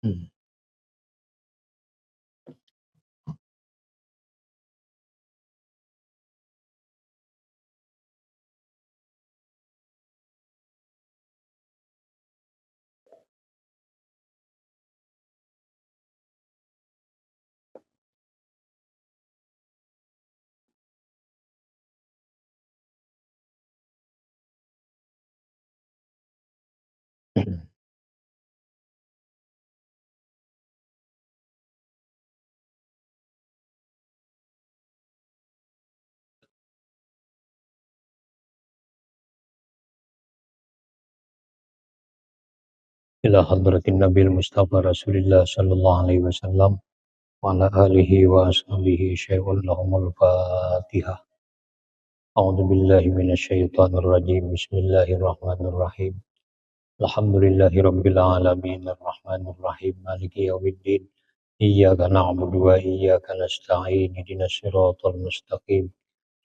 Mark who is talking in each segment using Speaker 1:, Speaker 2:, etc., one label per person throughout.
Speaker 1: Hmm. Ila hadratin Nabil Mustafa Rasulillah sallallahu alaihi wasallam wa ala alihi wa ashabihi syai'un lahumul Fatihah. A'udzu billahi minasyaitonir rajim. Bismillahirrahmanirrahim. Alhamdulillahi rabbil alamin arrahmanir rahim maliki yaumiddin. Iyyaka na'budu wa iyyaka nasta'in. Ihdinas siratal mustaqim.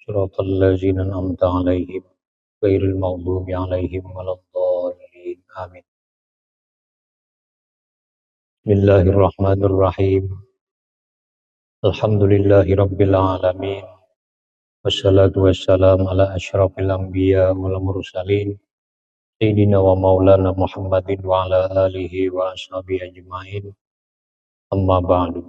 Speaker 1: Siratal ladzina an'amta 'alaihim ghairil maghdubi 'alaihim waladdallin. Amin. Bismillahirrahmanirrahim. Alhamdulillahi rabbil alamin. Wassalatu wassalamu ala asyrafil anbiya wal mursalin. Sayyidina wa maulana Muhammadin wa ala alihi wa ashabihi ajma'in. Amma ba'du.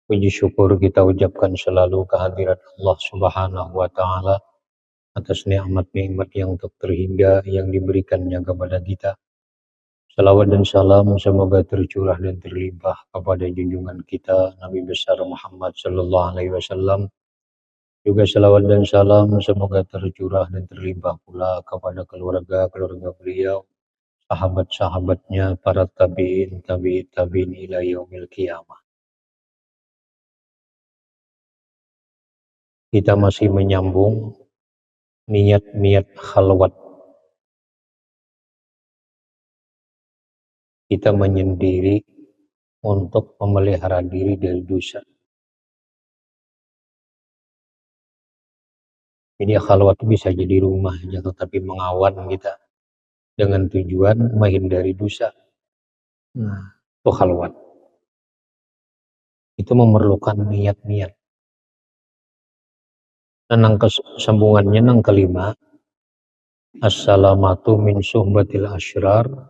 Speaker 1: Puji syukur kita ucapkan selalu kehadirat Allah Subhanahu wa taala atas nikmat-nikmat yang tak terhingga yang diberikannya kepada kita. Salawat dan salam semoga tercurah dan terlimpah kepada junjungan kita Nabi besar Muhammad sallallahu alaihi wasallam. Juga salawat dan salam semoga tercurah dan terlimpah pula kepada keluarga beliau, sahabat-sahabatnya, para tabi'in ila yaumil qiyamah. Kita masih menyambung niat-niat khalwat. Kita menyendiri untuk memelihara diri dari dosa. Jadi khalwat itu bisa jadi rumah aja, tetapi mengawan kita dengan tujuan menghindari dosa. Nah, itu khalwat. Itu memerlukan niat-niat. Nang sambungannya nang kelima, assalamatu min suhbatil asyrar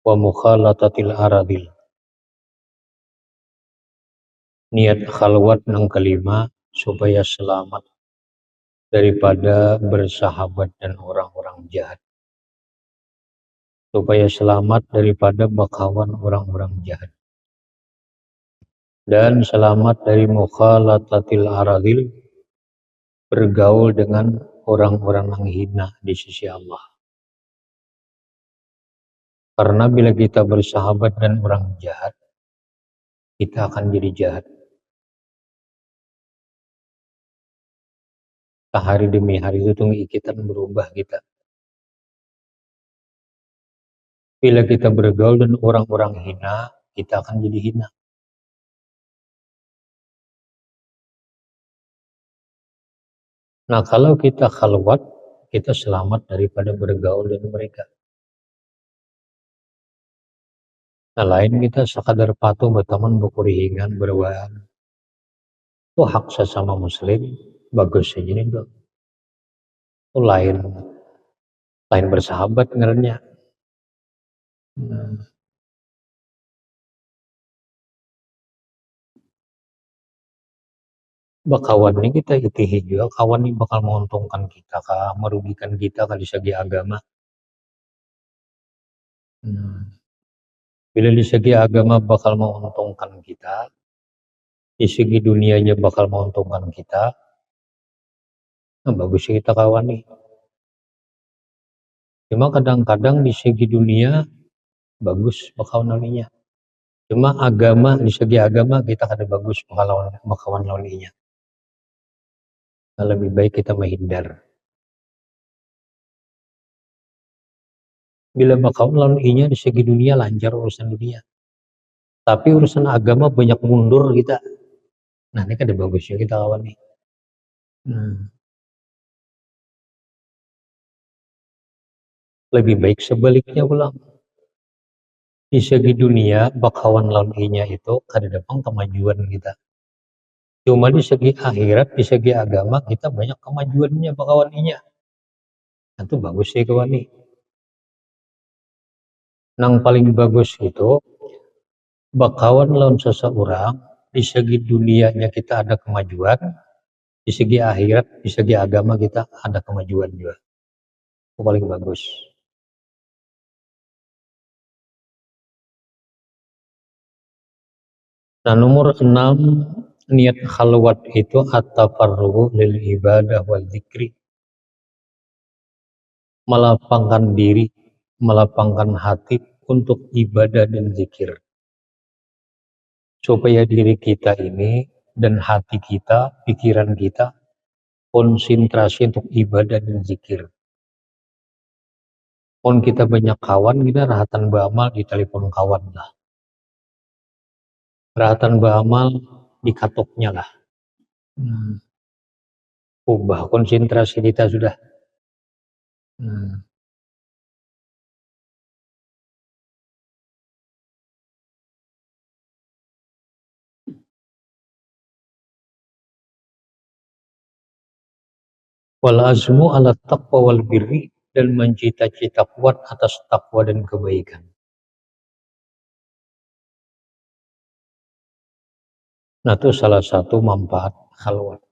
Speaker 1: wa mukhalatatil aradil. Niat khalwat nang kelima supaya selamat daripada bersahabat dan orang-orang jahat. Supaya selamat daripada bakawan orang-orang jahat. Dan selamat dari mukhalatatil aradil, bergaul dengan orang-orang yang hina di sisi Allah. Karena bila kita bersahabat dengan orang jahat, kita akan jadi jahat. Hari demi hari itu kita berubah kita. Bila kita bergaul dengan orang-orang hina, kita akan jadi hina. Nah, kalau kita khalwat, kita selamat daripada bergaul dengan mereka. Nah, lain kita sekadar patuh berteman berkuringan berwaan. Itu hak sesama muslim, bagus saja nih bro. Itu lain bersahabat ngernya. Bakawan ini kita itihi juga, kawan ini bakal menguntungkan kita kah, merugikan kita kah di segi agama. Bila di segi agama bakal menguntungkan kita, di segi dunianya bakal menguntungkan kita, nah bagus sih kita kawan nih. Cuma kadang-kadang di segi dunia bagus bakawan lawannya. Cuma agama, di segi agama kita kada bagus bakawan lawannya. Nah, lebih baik kita menghindar. Bila bakawan lawannya di segi dunia lancar urusan dunia. Tapi urusan agama banyak mundur kita. Nah, ini kada bagus ya kita kawan nih. Lebih baik sebaliknya pula. Di segi dunia bakawan lawan inya itu kada dapang kemajuan kita. Cuma di segi akhirat, di segi agama kita banyak kemajuannya bakawan inya. Itu bagus sih kawan nih. Nang paling bagus itu bakawan lawan seseorang di segi dunianya kita ada kemajuan, di segi akhirat, di segi agama kita ada kemajuan juga. Itu paling bagus. Nah, nomor 6, niat khalwat itu at-tafarrugu lil ibadah wal dzikri. Melapangkan diri, melapangkan hati untuk ibadah dan zikir. Supaya diri kita ini dan hati kita, pikiran kita konsentrasi untuk ibadah dan zikir. Pun kita banyak kawan, kita rahatan beramal di telepon kawan lah. Rahatan beramal di katoknya lah. Ubah konsentrasi kita sudah. Wal azmu ala taqwa wal birri, dan mencita-cita kuat atas takwa dan kebaikan. Nah, itu salah satu manfaat khalwat.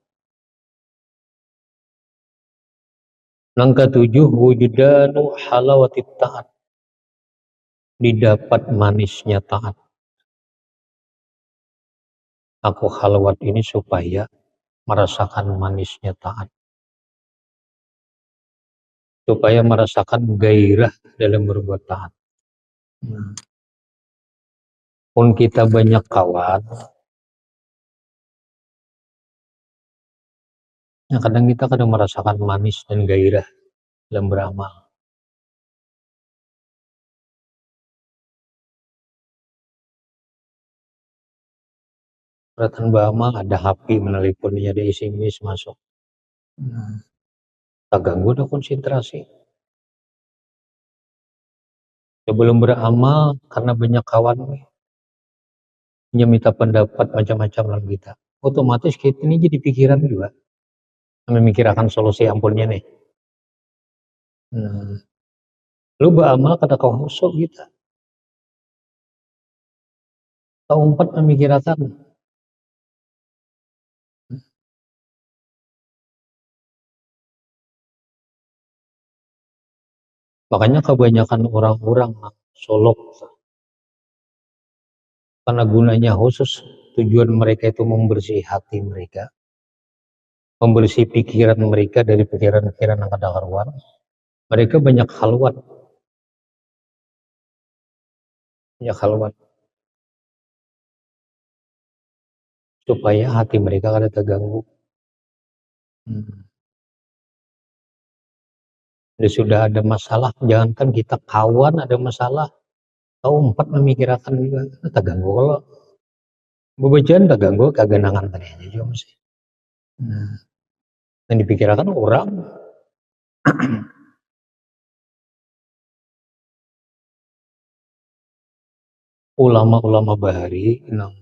Speaker 1: Yang ketujuh, wujudanu halawati ta'at, didapat manisnya taat. Aku khalwat ini supaya merasakan manisnya taat, supaya merasakan gairah dalam berbuat taat. Pun kita banyak kawan, nah kadang kita kadang merasakan manis dan gairah dalam beramal. Perhatian beramal ada HP meneleponnya, ada SMS masuk. Tak ganggu dah konsentrasi. Sebelum beramal, karena banyak kawan nih, minta pendapat macam-macam dalam kita. Otomatis kita ini jadi pikiran juga, memikirkan solusi ampunnya nih. Lu beramal kata kau husuk kita. Kau umpat memikirkan. Makanya kebanyakan orang-orang solok, karena gunanya khusus, tujuan mereka itu membersih hati mereka, membersih pikiran mereka dari pikiran-pikiran yang kada karuan. Mereka banyak khalwat, supaya hati mereka kada terganggu. Jadi sudah ada masalah, jangankan kita kawan ada masalah, kau umpat memikirkan juga, terganggu. Kalau bebejan terganggu, kagenangan tadi aja juga masih. Yang dipikirkan orang. Ulama-ulama bahari yang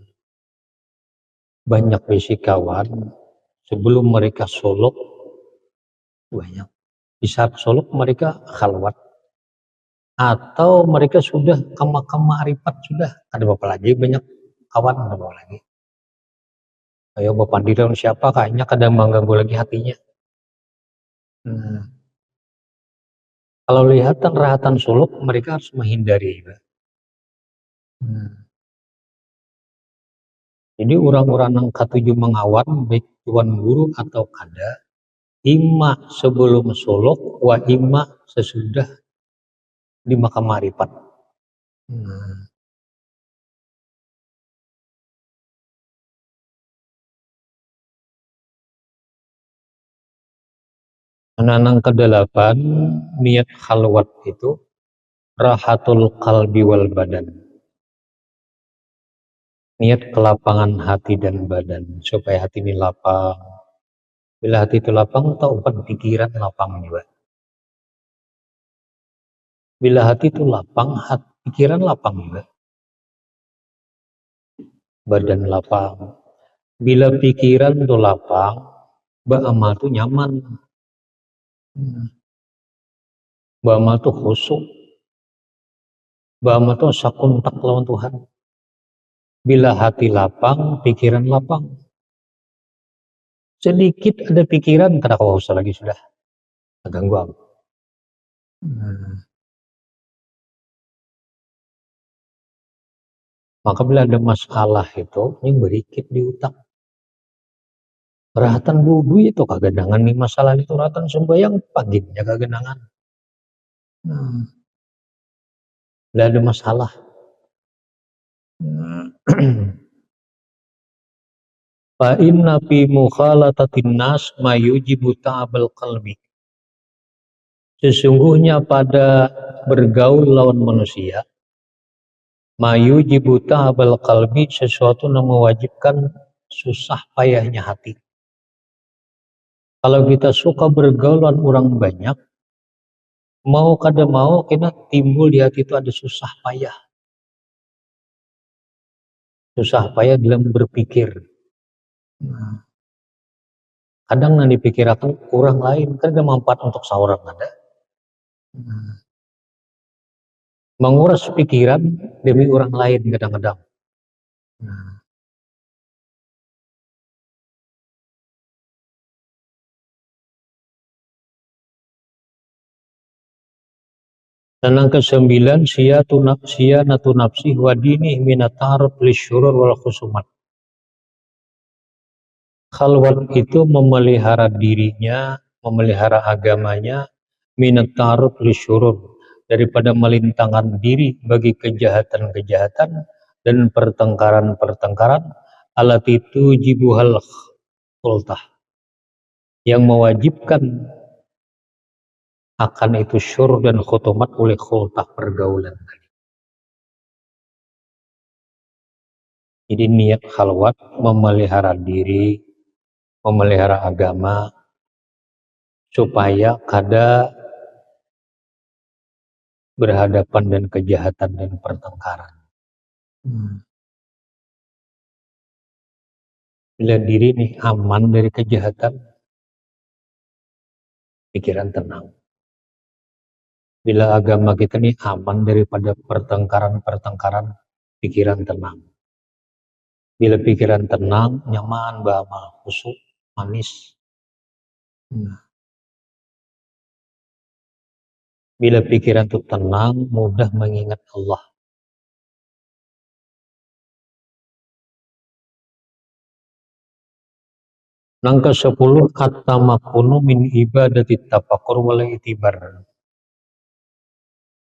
Speaker 1: banyak besi kawan, sebelum mereka solok banyak. Di saat solok mereka khalwat, atau mereka sudah kama-kama arifat sudah. Ada bapak lagi banyak kawan, ada bapak lagi. Ayo bapak di dalam siapa kayaknya kadang mengganggu lagi hatinya. Kalau lihatan rahatan solok mereka harus menghindari. Jadi orang-orang yang ketujuh mengawan, baik tuan guru atau kada, imma sebelum solok, wa imma sesudah di makam marifat. Yang ke-8, niat khalwat itu rahatul qalbi wal badan. Niat kelapangan hati dan badan, supaya hati ini lapang. Bila hati itu lapang, taubat pikiran lapang juga. Bila hati itu lapang, pikiran lapang juga, badan lapang. Bila pikiran tuh lapang, beramal tuh nyaman, beramal tuh khusyuk, beramal tuh asa kontak lawan Tuhan. Bila hati lapang, pikiran lapang. Sedikit ada pikiran, kada kau usah lagi sudah, ganggu aku. Maka bila ada masalah itu, yang berikit di utak. Rahatan budu itu kagenangan nih masalah itu rahatan sembayang paginya kagenangan. Bila ada masalah. Fa inna fi mukhalatatin nas ma yujibu ta'abal qalbi. Sesungguhnya pada bergaul lawan manusia, ma yujibu ta'abal qalbi, sesuatu yang mewajibkan susah payahnya hati. Kalau kita suka bergaul lawan orang banyak, mau kada mau kena timbul di hati itu ada susah payah. Susah payah dalam berpikir. Kadang yang dipikirkan orang lain, kan ada manfaat untuk seorang ada. Menguras pikiran demi orang lain kadang-kadang. Dan yang ke-9, siyanatu nafsi wa dini minat ta'arud lisyurur wal khusumat. Khalwat itu memelihara dirinya, memelihara agamanya, minat ta'arud lisyurur, daripada melintangkan diri bagi kejahatan-kejahatan dan pertengkaran-pertengkaran, alati tujibuhal khultah, yang mewajibkan akan itu syur dan khutumat oleh khultah pergaulan. Jadi niat khalwat memelihara diri, memelihara agama, supaya kada berhadapan dengan kejahatan dan pertengkaran. Bila diri nih aman dari kejahatan, pikiran tenang. Bila agama kita nih aman daripada pertengkaran-pertengkaran, pikiran tenang. Bila pikiran tenang, nyaman, beramal, khusyuk, manis. Bila pikiran itu tenang, mudah mengingat Allah. Yang ke-10, at-tamakkunu min ibadati tafakkur wal i'tibar.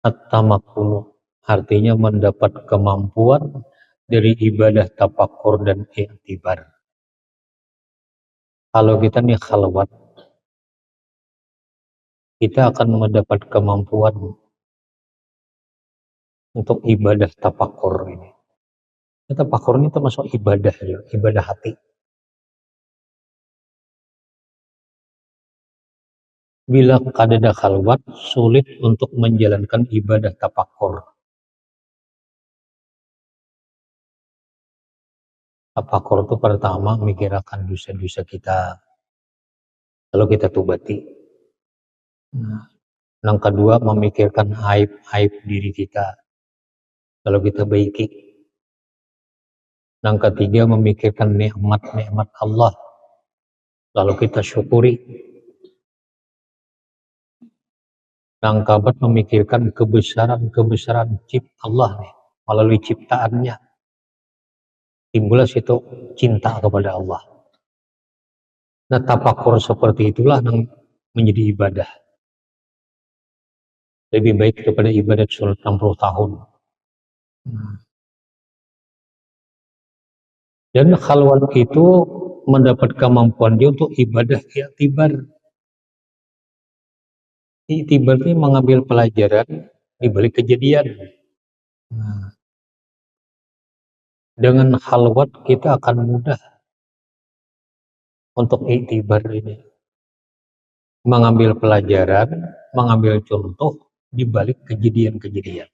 Speaker 1: At-tamakkunu artinya mendapat kemampuan dari ibadah tafakkur dan i'tibar. Kalau kita nih khalwat, kita akan mendapat kemampuan untuk ibadah tafakkur ini. Tafakkur ini termasuk ibadah ya, ibadah hati. Bila kadada khalwat, sulit untuk menjalankan ibadah tafakkur. Tafakkur itu pertama memikirkan dosa-dosa kita, lalu kita tubati. Yang kedua memikirkan aib-aib diri kita, lalu kita baiki. Yang ketiga memikirkan nikmat-nikmat Allah, lalu kita syukuri. Yang keempat memikirkan kebesaran Allah nih, melalui ciptaannya. Timbullah situ cinta kepada Allah. Nah, tafakkur seperti itulah yang menjadi ibadah. Lebih baik daripada ibadah sholat 60 tahun. Dan khalwat itu mendapat kemampuan dia untuk ibadah i'tibar. I'tibar ini mengambil pelajaran di balik kejadian. Dengan khalwat kita akan mudah untuk i'tibar ini. Mengambil pelajaran, mengambil contoh di balik kejadian-kejadian.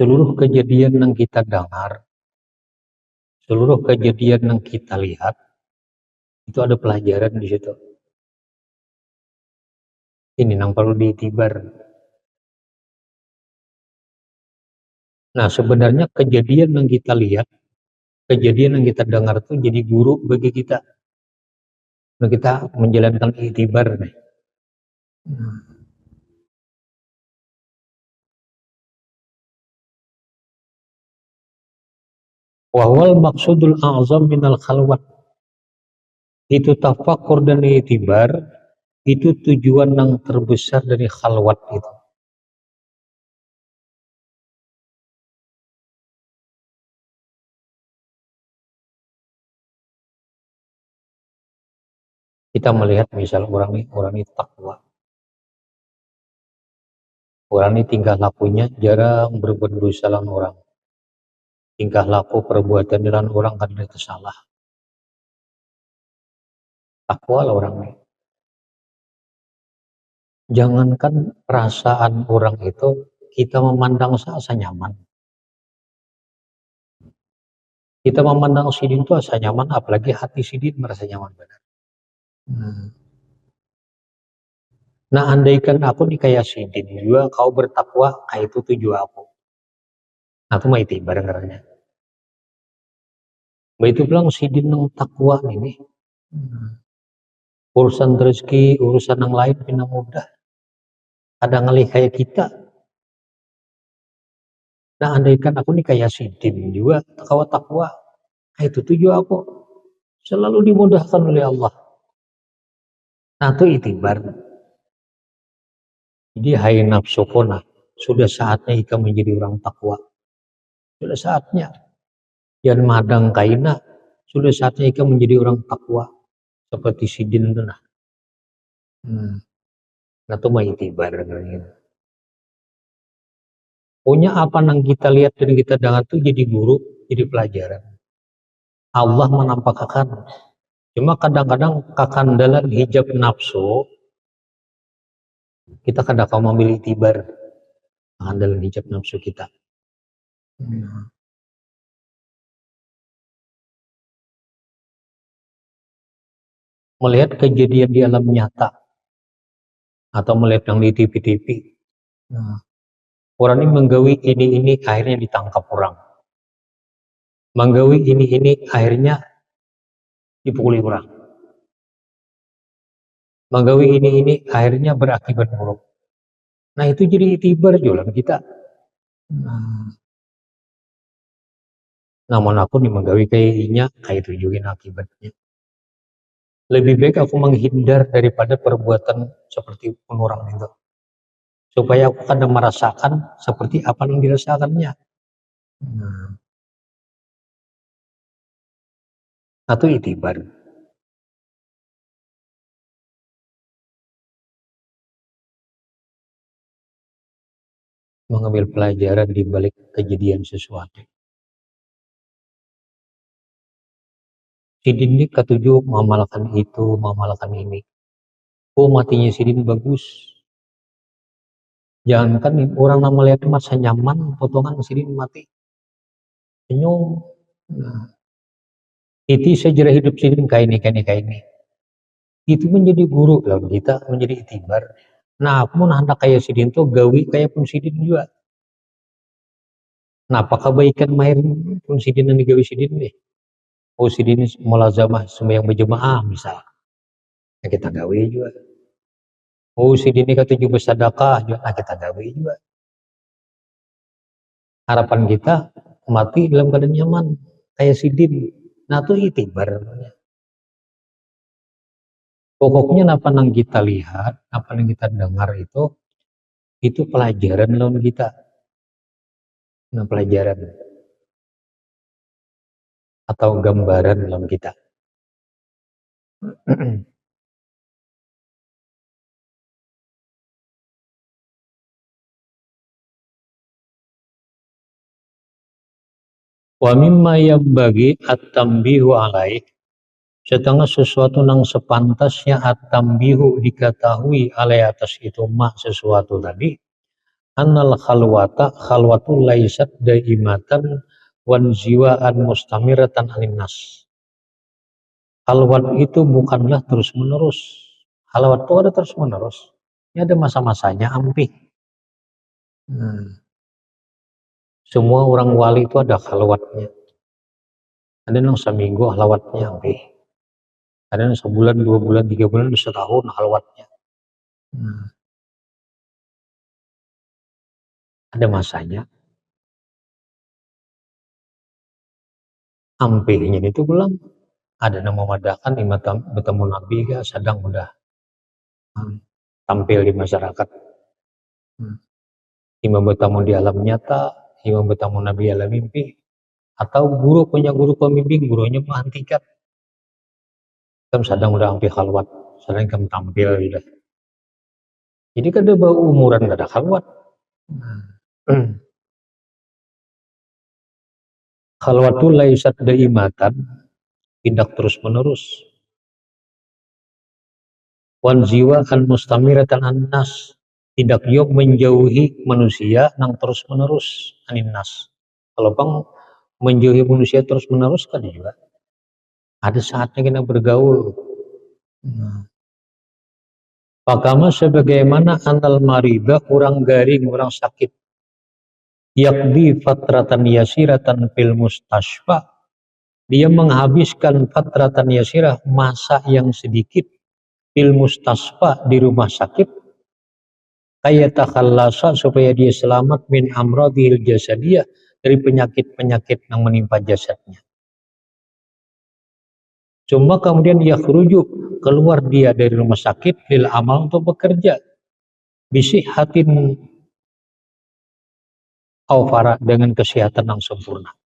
Speaker 1: seluruh kejadian yang kita dengar, seluruh kejadian yang kita lihat, itu ada pelajaran di situ. Ini yang perlu diitibar. Nah, sebenarnya kejadian yang kita lihat, kejadian yang kita dengar itu jadi guru bagi kita. Nah, kita menjalankan itibar nih. Wawal maksudul a'zam minal khalwat. Itu tafakur dan itibar, itu tujuan yang terbesar dari khalwat itu. Kita melihat misal orang ini takwa. Orang ini tingkah lakunya jarang berbuat dosa lawan orang. Tingkah laku perbuatan dengan orang karena itu salah. Takwa lah orang ini. Jangankan perasaan orang itu, kita memandang asa nyaman. Kita memandang sidin itu asa nyaman, apalagi hati sidin merasa nyaman benar. Nah, andaikan aku nih kayak sidin juga, kau bertakwa, kayak itu tujuan aku. Nah, itu mah itibar karena. Begitu bilang sidin yang takwa ini. Urusan rezeki, urusan yang lain pindah mudah. Ada ngelih kayak kita. Nah, andaikan aku nih kayak sidin juga, kau takwa, kayak itu tujuan aku. Selalu dimudahkan oleh Allah. Nah, itu itibar. Jadi hai nafsu kona, sudah saatnya ika menjadi orang takwa. Sudah saatnya. Yang madang kaina, sudah saatnya ika menjadi orang takwa. Seperti sidin itu nah. Nah, itu mah itibar. Punya apa yang kita lihat dan kita dengar itu jadi guru, jadi pelajaran. Allah menampakkan. Cuma kadang-kadang kekandalan hijab nafsu, kita kadang-kadang memilih itibar. Kekandalan hijab nafsu kita. Melihat kejadian di alam nyata atau melihat yang di TV-TV. Orang ini menggawi ini akhirnya ditangkap orang. Menggawi ini akhirnya dipukuli orang. Menggawi ini akhirnya berakibat buruk. Nah, itu jadi itibar juga kita. Namun aku nih menggawi kayaknya kayak itu juga akibatnya. Lebih baik aku menghindar daripada perbuatan seperti orang itu. Supaya aku kadang merasakan seperti apa yang dirasakannya. Atau itibar. Mengambil pelajaran di balik kejadian sesuatu. Sidin ini ketujuh mengamalkan itu, mengamalkan ini. Oh, matinya Sidin bagus. Jangankan orang nama lihat masa nyaman, potongan Sidin mati. Senyum. Nah, itu sejarah hidup Sidin kayak ini. Itu menjadi guru lah kita, menjadi itibar. Nah, aku mau hendak kayak Sidin tuh gawi kayak pun Sidin juga. Nah, apakah kebaikan mahir pun Sidin yang digawi Sidin nih? Oh, Sidin mulazamah sembahyang berjemaah misal. Ya, kita gawi juga. Oh, Sidin ini ketujuh bersedekah juga. Nah, kita gawi juga. Harapan kita mati dalam keadaan nyaman kayak Sidin. Nah, itu itibar. Pokoknya apa yang kita lihat, apa yang kita dengar itu pelajaran lawan kita. Nah, pelajaran atau gambaran lawan kita. Wa mimma yabbagi at-tambihu alaih, setengah sesuatu yang sepantasnya at-tambihu diketahui alai atas itu mak sesuatu tadi, annal khalwatu laisat daimatan wan jiwaan mustamiratan anin nas. Khalwat itu bukanlah terus menerus. Khalwat itu ada terus menerus. Ini ada masa-masanya ampih. Semua orang wali itu ada khalwatnya. Ada yang seminggu khalwatnya ampih. Ada yang sebulan, 2 bulan, 3 bulan, setahun khalwatnya. Ada masanya. Ampihnya itu pulang. Ada nama madakan bertemu Nabi sedang udah tampil di masyarakat. Imam bertemu di alam nyata, imam bertemu Nabi alam mimpi, atau guru punya guru pembimbing, gurunya menghentikan. Kamu sedang udah hampir khalwat, sedang kamu tampil udah. Jadi kan ada bau umuran gak ada khalwat. Khalwatu laisat daimatan, tidak terus menerus. Wan jiwa kan mustamiratan annas, tidak yuk menjauhi manusia yang terus menerus aninnas. Kalau bang menjauhi manusia terus menerus kan juga ada saatnya kita bergaul. Pakama sebagaimana anal maridah, orang garing, orang sakit, yakdi fatratan yasiratan fil mustashfa, dia menghabiskan fatratan yasirah, masa yang sedikit, fil mustashfa, di rumah sakit, ayatakhallasa, supaya dia selamat min amradihil jasadiyah, dari penyakit-penyakit yang menimpa jasadnya. Cuma kemudian dia keluar dia dari rumah sakit lil amal, untuk bekerja, bisihatin awfara, dengan kesehatan yang sempurna,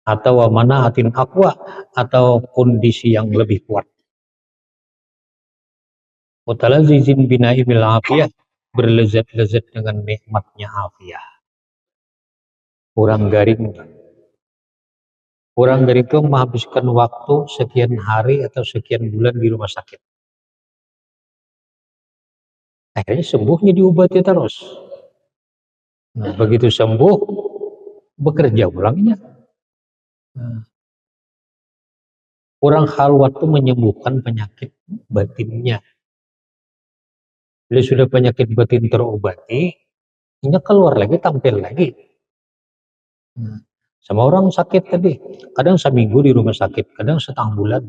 Speaker 1: atau manahatin aqwa, atau kondisi yang lebih kuat. Mutalazizin binaimil afiyah, berlezat-lezat dengan nikmatnya afiyah. Orang garing itu menghabiskan waktu sekian hari atau sekian bulan di rumah sakit. Akhirnya sembuhnya diobati terus. Nah, begitu sembuh, bekerja ulangnya. Orang khalwat itu menyembuhkan penyakit batinnya. Bila sudah penyakit batin terobati, ini keluar lagi, tampil lagi. Sama orang sakit tadi, kadang seminggu di rumah sakit, kadang setengah bulan.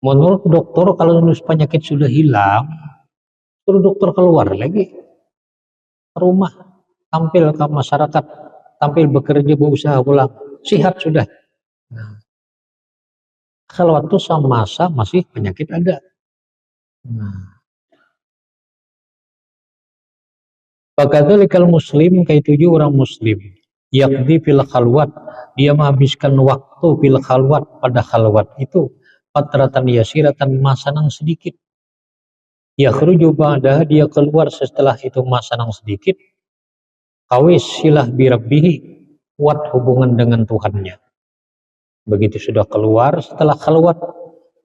Speaker 1: Menurut dokter, kalau penyakit sudah hilang, suruh dokter keluar lagi ke rumah, tampil ke masyarakat, tampil bekerja, berusaha ulang, sehat sudah. Kalau waktu sama masa masih penyakit ada. Fakadzalikal muslim, kayak tujuh orang muslim, yakdi fil khalwat, dia menghabiskan waktu fil khalwat, pada khalwat itu, fatratan yasiratan, masa yang sedikit. Yakhruju ba'dah, dia keluar setelah itu masa yang sedikit, kawis silah birabbihi, kuat hubungan dengan Tuhannya. Begitu sudah keluar setelah khalwat,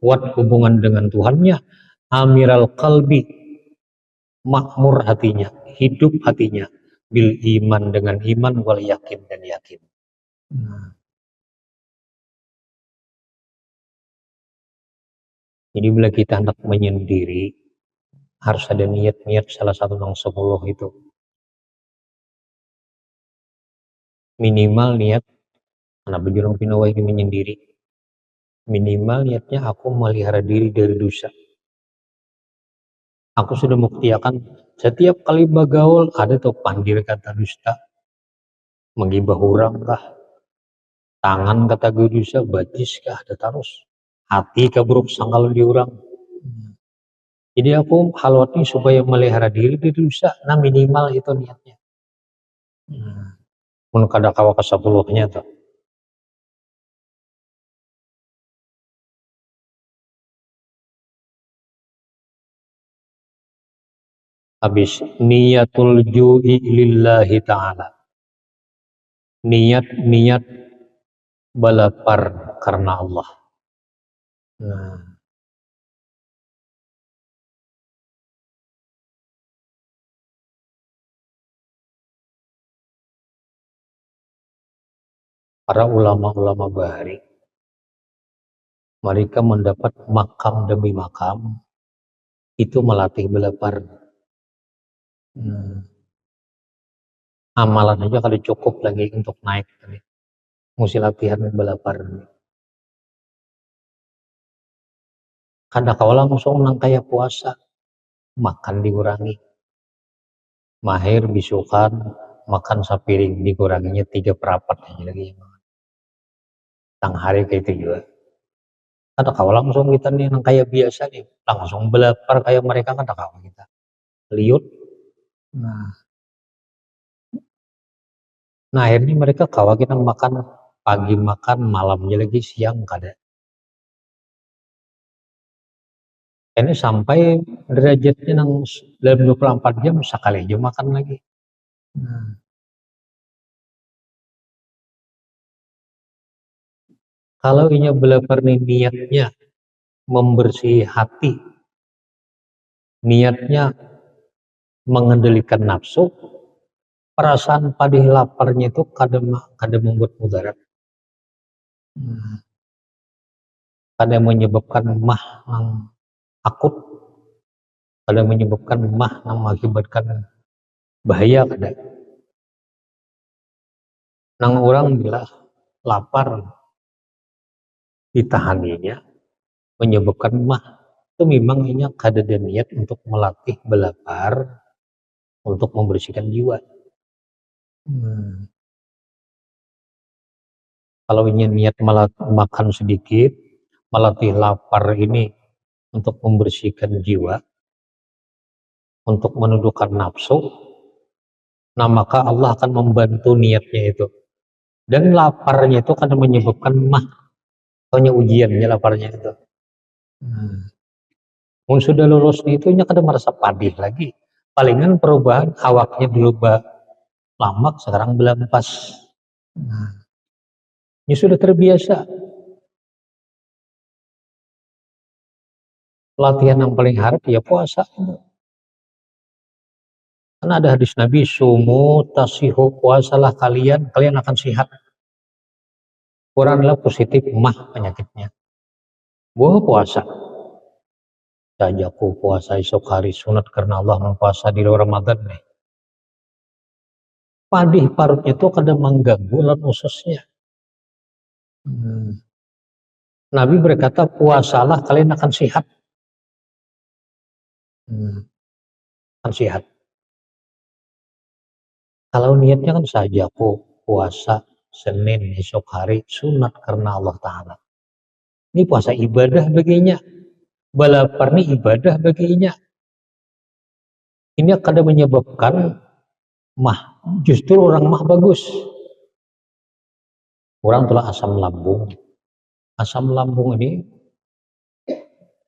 Speaker 1: kuat hubungan dengan Tuhannya, amiral qalbi, makmur hatinya, hidup hatinya, bil iman, dengan iman, wal yakin, dan yakin. Jadi bila kita hendak menyendiri, harus ada niat-niat salah satu yang 10 itu. Minimal niat, karena berjurang pinawa ini menyendiri, minimal niatnya aku melihara diri dari dosa. Aku sudah membuktikan setiap kali bergaul ada tuh pandir kata dusta, menggibah orang kah, tangan kata dosa, batis kah, ada terus, hati keburuk sangkal di orang. Jadi aku halwatnya supaya melihara diri dari dosa, nah minimal itu niatnya. Mun kada kawa ke-10-nya tuh. Habis niatul ju'i lillahi ta'ala. Niat balapar karena Allah. Nah, para ulama-ulama bahari, mereka mendapat makam demi makam, itu melatih belapar. Amalan aja kalau cukup lagi untuk naik, mesti latihan belapar. Kada kawala langsung nang kaya puasa, makan dikurangi. Mahir bisukan, makan sapiring dikuranginya 3/4 aja lagi. Tang hari kayak itu juga. Kada kawala langsung kita nih nang kaya biasa nih, langsung belapar kayak mereka kada kawala kita. Liut. Nah akhirnya mereka kawa kita makan pagi makan malamnya lagi siang kada. Ini sampai derajatnya nang dalam 24 jam sekali aja makan lagi. Kalau inya belapar nih niatnya membersih hati, niatnya mengendalikan nafsu, perasaan padih laparnya itu kada membuat mudarat. Kada menyebabkan mah nang akut, kada menyebabkan mah nang mengakibatkan bahaya kada. Nang orang bila lapar ditahaninya menyebabkan mah itu memang inya kada ada niat untuk melatih belapar untuk membersihkan jiwa. Kalau ingin niat makan sedikit, melatih lapar ini untuk membersihkan jiwa, untuk menundukkan nafsu, nah maka Allah akan membantu niatnya itu. Dan laparnya itu akan menyebabkan mah, hanya ujiannya laparnya itu. Sudah lulus itu nya kada merasa padih lagi. Palingan perubahan awaknya dulu lamak sekarang belampas. Ini sudah terbiasa. Latihan yang paling harap ya puasa. Karena ada hadis Nabi, sumu tasihu, puasalah kalian akan sehat. Orang adalah positif mah penyakitnya. Gua puasa. Sajaku puasa esok hari sunat karena Allah mempuasa di luar Ramadan nih. Padih parutnya itu kadang mengganggu urat ususnya. Nabi berkata, puasalah kalian akan sehat. Akan sehat. Kalau niatnya kan sajaku puasa Senin esok hari sunat karena Allah Ta'ala. Ini puasa ibadah baginya. Balapar ini ibadah baginya. Ini akan menyebabkan mah. Justru orang mah bagus. Orang telah asam lambung. Asam lambung ini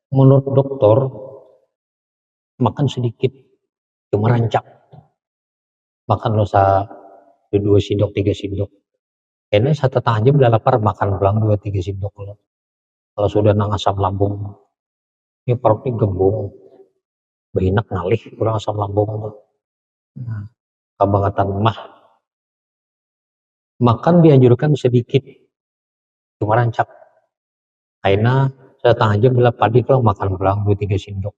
Speaker 1: menurut dokter makan sedikit cuma rancak. Makan losa 2 sendok 3 sendok. Karena 1,5 jam udah lapar makan pulang 2-3 sendok. Kalau sudah nang asam lambung ini perutnya gembung, behinak ngalih kurang asam lambung tuh. Kabangatan mah. Makan dianjurkan sedikit, cuma rancak. Karena 1,5 jam bila padi kalau makan pulang 2-3 sendok.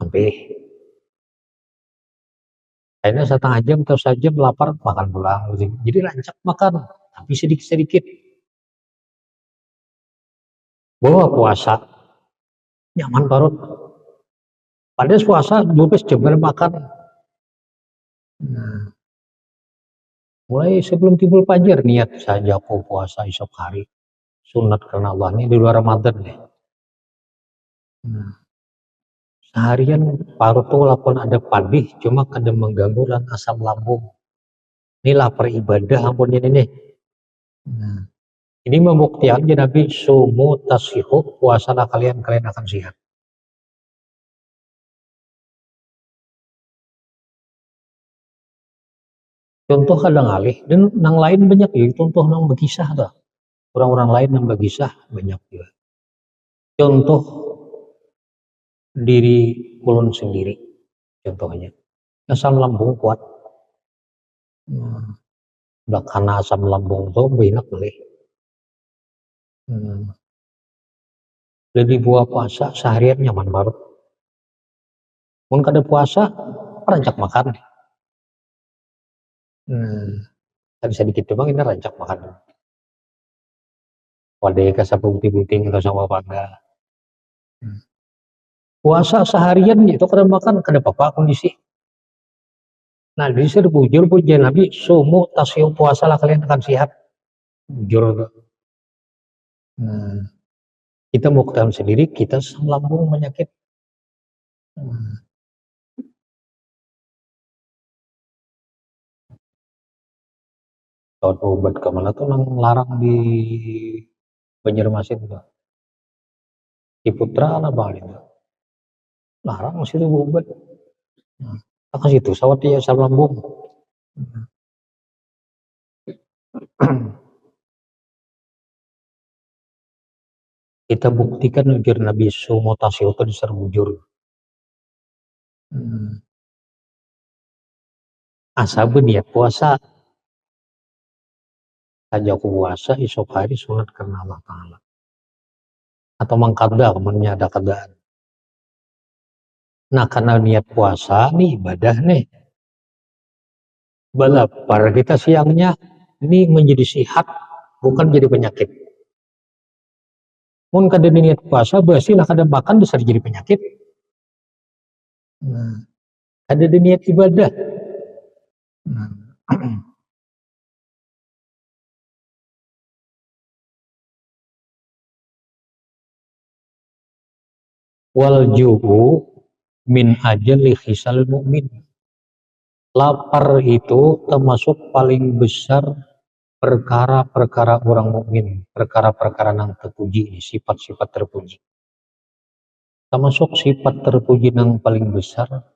Speaker 1: Sampai. Karena 1,5 jam atau 1 jam lapar makan pulang. Jadi rancak makan, tapi sedikit-sedikit. Bawa puasa, nyaman parut. Padahal puasa 12 jam makan. Mulai sebelum timbul fajar niat saja aku puasa esok hari. Sunat karena Allah ini di luar Ramadan deh. Seharian parut tuh walaupun ada padih cuma kadang mengganggu dan asam lambung. Ini lapar ibadah ampunnya ini. Ini membuktikan Nabi sumu tasihu, puasalah kalian akan sehat. Contoh kadang alih dan nang lain banyak ya, contoh nang begisah tuh. Orang-orang lain yang begisah banyak juga. Contoh diri ulun sendiri contohnya. Asam lambung kuat. Udah karena asam lambung tuh enak boleh. Jadi buah puasa seharian nyaman baru. Mun kada puasa, rancak makan. Kan sedikit doang ini rancak makan. Wadah kasaputing-puting atau sama bangga. Puasa seharian itu kada makan kada apa-apa kondisi. Nah, disuruh bujur pujian Nabi, sumu tasio puasa lah kalian akan sehat. Bujur. Kita mau ketahui sendiri, kita asam lambung menyakit. Tahun obat kemana tuh nang larang di Banjarmasin tuh. Di Putra apa itu? Larang masih itu obat. Ke situ sawat dia asam lambung. Kita buktikan ujur Nabi sumo tasio itu disar bujur. Asa niat puasa. Saja aku puasa esok hari sunat karena Allah Ta'ala. Atau mengkada kemudian ada keadaan. Nah karena niat puasa nih ibadah nih. Balapar kita siangnya ini menjadi sehat bukan jadi penyakit. Mun kada niat puasa berarti lah kada makan bisa jadi penyakit. Ada niat ibadah. Wal ju'u min ajali khisal mu'min. Lapar itu termasuk paling besar perkara-perkara orang mukmin, perkara-perkara yang terpuji, sifat-sifat terpuji. Termasuk sifat terpuji yang paling besar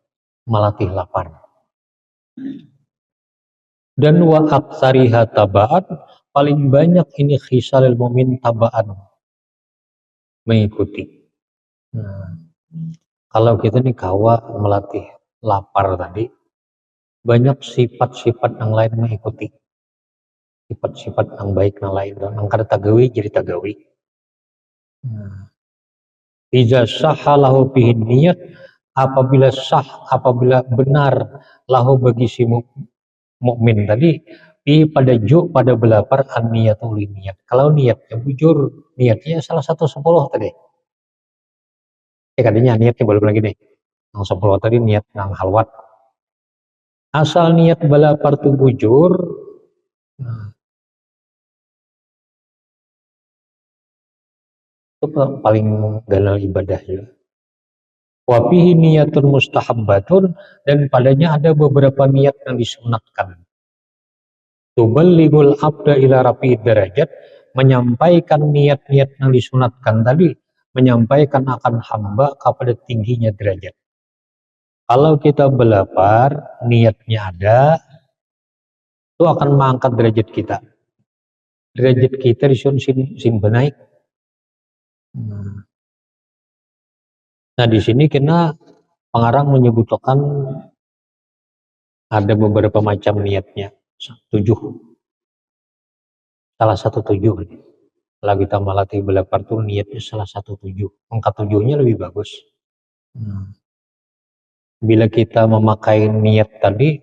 Speaker 1: melatih lapar. Dan wa aktsariha tabaan, paling banyak ini khisalul mu'min tabaan, mengikuti. Kalau kita nih kawa melatih lapar tadi, banyak sifat-sifat yang lain mengikuti. Sifat-sifat yang baik yang lain, yang kada tagawi jadi tagawi. Iza sahha lahu bihi niat, apabila apabila benar lahu bagi si mukmin tadi, pada belapar an niyatul niat. Kalau niatnya bujur, niatnya salah satu 10 tadi. Kadanya niatnya belum lagi nih. Yang 10 tadi niat yang halwat. Asal niat belapar tu bujur, itu paling ganal ibadah juga. Wafihi niyatun mustahabbatun, dan padanya ada beberapa niat yang disunatkan. Tuballighul abda ila rafi derajat, menyampaikan niat-niat yang disunatkan tadi, menyampaikan akan hamba kepada tingginya derajat. Kalau kita belapar, niatnya ada, itu akan mengangkat derajat kita. Derajat kita disuruh naik. Nah di sini kena pengarang menyebutkan ada beberapa macam niatnya. 7. Salah satu 7. Kalau kita melatih belapar tuh niatnya salah satu 7. Angka 7-nya lebih bagus. Bila kita memakai niat tadi,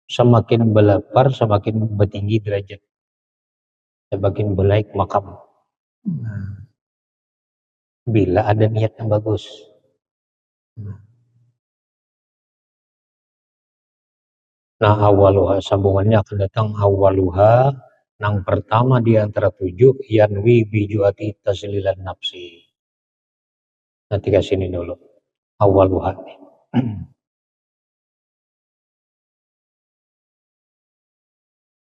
Speaker 1: semakin belapar, semakin bertinggi derajat. Semakin baik makam. Bila ada niat yang bagus. Nah awaluha, sambungannya akan datang awaluha, yang pertama di antara 7, yanwi bijuati taslilan nafsi. Nanti kasih ini dulu awaluha.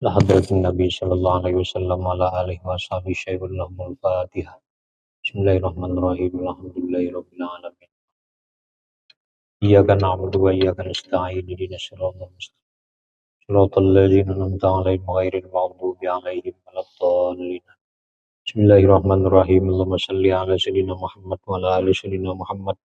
Speaker 1: Lahadratun Nabi sallallahu alaihi wasallam ala alihi washabihi syai'ul lahumul fatihah. Bismillahirrahmanirrahim. Alhamdulillahirabbil alamin. Iyyaka na'budu wa iyyaka nasta'in. Ihdinas siratal mustaqim. Shiratal ladzina an'amta 'alaihim ghairil maghdubi 'alaihim waladdallin. Bismillahirrahmanirrahim. Allahumma shalli 'ala sayyidina Muhammad wa 'ala ali sayyidina Muhammad.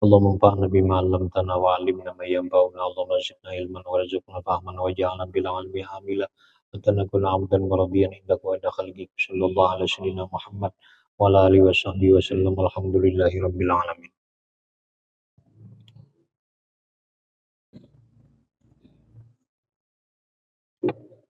Speaker 1: Allahumma anfa'na bima 'allamtana wa 'allimna ma yanfa'una. Allahumma zidna ilman warzuqna fahman waj'alna bil 'ilmi 'amila حتى نكون عبدا مرضيا عندك وعند خلقك. صلى الله على سيدنا محمد وعلى آله وصحبه وسلم. الحمد لله رب العالمين.